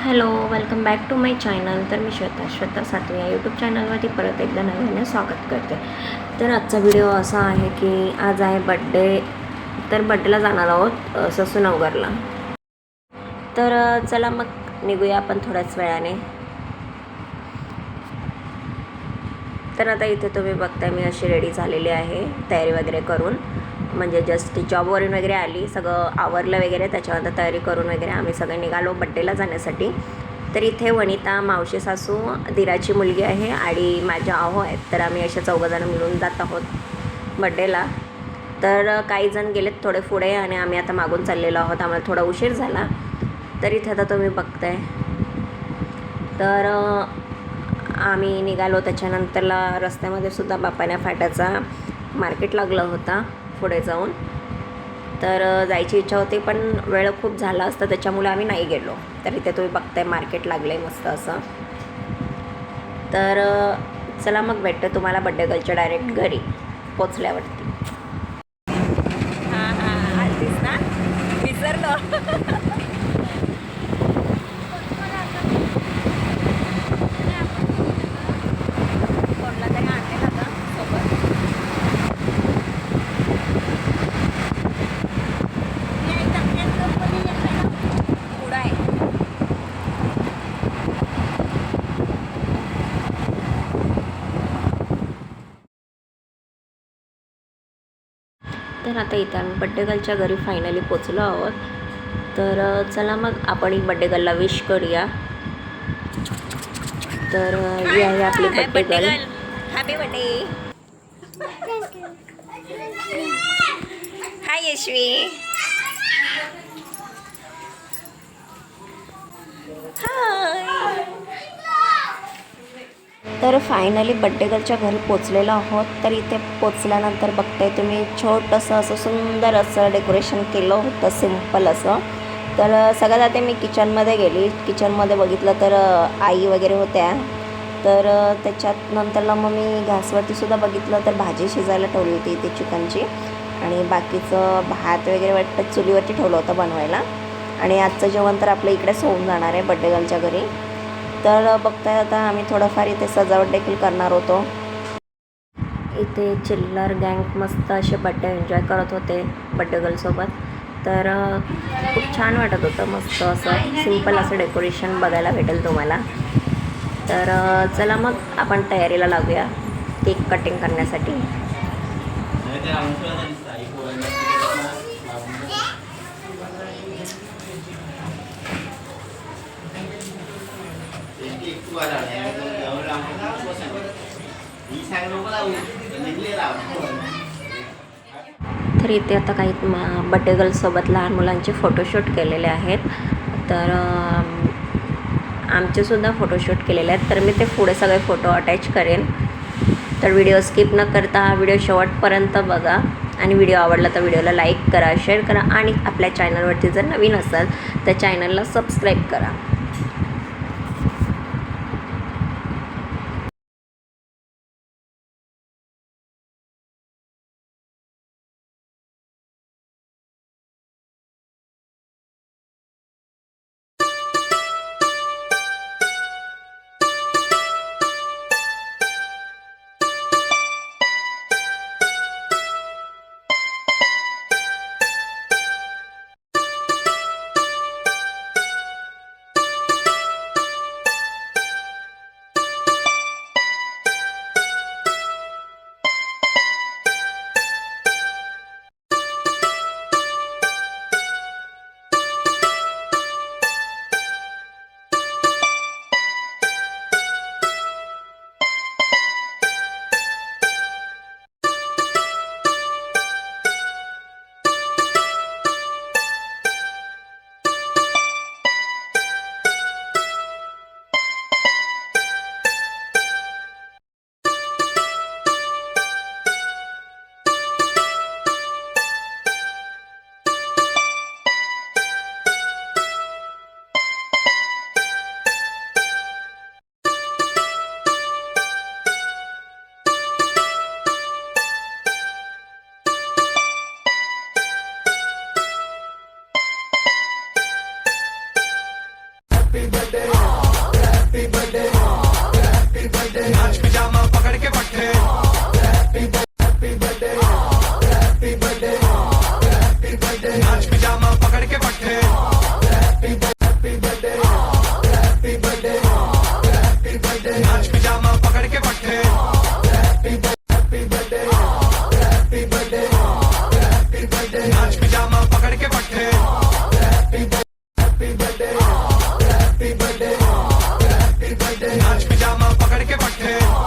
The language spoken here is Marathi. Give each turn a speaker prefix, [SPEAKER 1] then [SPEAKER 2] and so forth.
[SPEAKER 1] Hello, welcome back to my channel. तर मी श्वेता सातवी या यूट्यूब चॅनलवरती परत एकदा नव्याने स्वागत करते. तर आजचा व्हिडिओ असा आहे की आज आहे बड्डे. तर बड्डेला जाणार आहोत ससूनगरला. तर चला मग निघूया आपण थोड्याच वेळाने. तर आता इथे तुम्ही बघताय मी अशी रेडी झालेली आहे तयारी वगैरे करून, म्हणजे जस्ट जॉबवरून वगैरे आली, सगळं आवरलं वगैरे, त्याच्यानंतर तयारी करून वगैरे आम्ही सगळे निघालो बड्डेला जाण्यासाठी. तर इथे वनिता, मावशी सासू, दिराची मुलगी आहे आणि माझ्या आहो आहेत. तर आम्ही असे चौघंजणं मिळून जात आहोत बड्डेला. तर काही जण गेलेत थोडे पुढे आणि आम्ही आता मागून चाललेलो आहोत, आम्हाला थोडा उशीर झाला. तर इथे आता तुम्ही बघताय. तर आम्ही निघालो. त्याच्यानंतरला रस्त्यामध्ये सुद्धा बापाण्या फाट्याचा मार्केट लागला होता पुढे जाऊन. तर जायची इच्छा होती पण वेळ खूप झाला असता, त्याच्यामुळे आम्ही नाही गेलो. तर इथे तुम्ही बघताय मार्केट लागलं आहे मस्त असं. तर चला मग भेटतो तुम्हाला बड्डे गर्लच्या डायरेक्ट घरी पोचल्यावरती. हां हां, आलतीस ना, विसरलो. कोणला तरी आणलेला का सोबत? पुढं आहे. तर आता इथे आम्ही बड्डे गर्लच्या घरी फायनली पोचलो आहोत. तर चला मग आपण एक बड्डे गर्लला विश करूया. तर ही आहे आपली birthday girl. Happy birthday. Hi Yashvi. Hi. तर फायनली बड्डे गर्लच्या घरी पोचलेलो आहोत. तर इथे पोचल्यानंतर बघताय तुम्ही छोटंसं असं सुंदर असं डेकोरेशन केलं होतं, सिम्पल असं. तर सगळ्यात आधी मी किचनमध्ये गेली. किचनमध्ये बघितलं तर आई वगैरे होत्या. तर त्याच्यात नंतरला मग मी गॅसवरतीसुद्धा बघितलं तर भाजी शिजायला ठेवली होती ती चिकनची, आणि बाकीचं भात वगैरे वाटतं चुलीवरती ठेवलं होतं बनवायला. आणि आजचं जेवण तर आपलं इकडेच होऊन जाणार आहे बड्डे गर्लच्या घरी. तर बघताय आता आम्ही थोडंफार इथे सजावट देखील करणार होतो. इथे चिल्लर गँग मस्त असे बड्डे एन्जॉय करत होते बड्डे गर्लसोबत. तर खूप छान वाटत होतं, मस्त असं सिम्पल असं डेकोरेशन बघायला भेटेल तुम्हाला. तर चला मग आपण तयारीला लागूया केक कटिंग करण्यासाठी. तर इथे आता काही बड्डे गर्लसोबत लहान मुलांचे फोटोशूट केलेले आहेत. तर आमचेसुद्धा फोटोशूट केलेले आहेत. तर मी ते पुढे सगळे फोटो अटॅच करेन. तर व्हिडिओ स्किप न करता हा व्हिडिओ शेवटपर्यंत बघा. आणि व्हिडिओ आवडला तर व्हिडिओला लाईक करा, शेअर करा, आणि आपल्या चॅनलवरती जर नवीन असाल तर चॅनलला सबस्क्राईब करा.
[SPEAKER 2] नाच पिजामा पकड़ के पट्टे नाच पिजामा पकड़ के पट्टे नाच पिजामा पकड़ के पट्टे नाच पिजामा पकड़ के पट्टे नाच पिजामा पकड़ के पट्टे